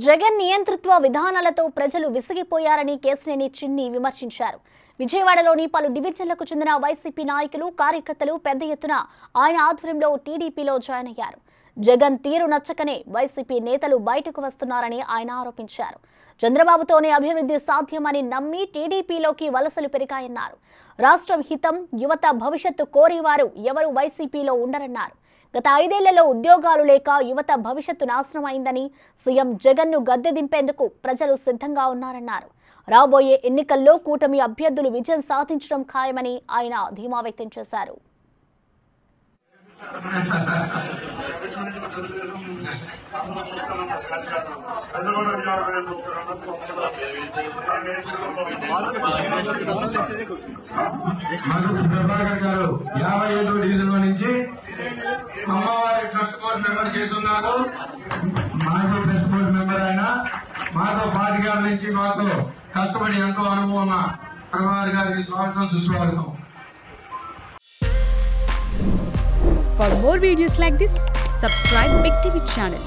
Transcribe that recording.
జగన్ నియంతృత్వ విధానాలతో ప్రజలు విసిగిపోయారని కేశినేని చిన్ని విమర్శించారు. విజయవాడలోని పలు డివిజన్లకు చెందిన వైసీపీ నాయకులు, కార్యకర్తలు పెద్ద ఎత్తున ఆయన ఆధ్వర్యంలో టీడీపీలో జాయిన్ అయ్యారు. జగన్ తీరు నచ్చకనే వైసీపీ నేతలు బయటకు వస్తున్నారని ఆయన ఆరోపించారు. చంద్రబాబుతోనే అభివృద్ధి సాధ్యమని నమ్మి టీడీపీలోకి వలసలు పెరిగాయన్నారు. రాష్ట్రం హితం, యువత భవిష్యత్తు కోరేవారు ఎవరు వైసీపీలో ఉండరన్నారు. గత 5 ఏళ్లలో ఉద్యోగాలు లేక యువత భవిష్యత్తు నాశనం అయిందని, సీఎం జగన్ను గద్దె దింపేందుకు ప్రజలు సిద్ధంగా ఉన్నారన్నారు. రాబోయే ఎన్నికల్లో కూటమి అభ్యర్థులు విజయం సాధించడం ఖాయమని ఆయన ధీమా వ్యక్తం చేశారు. ప్రభాకర్ గారు 57వ డివిజన్ నుంచి అమ్మవారి ట్రస్ట్ బోర్డు మెంబర్ చేస్తున్నారు. మాతో ట్రస్ట్ బోర్డు మెంబర్ అయినా మాతో పార్టీ నుంచి మాతో కష్టపడి ఎంతో అనుభవం ఉన్న ప్రభాకర్ గారికి స్వాగతం, సుస్వాగతం. For more videos like this, subscribe Big TV channel.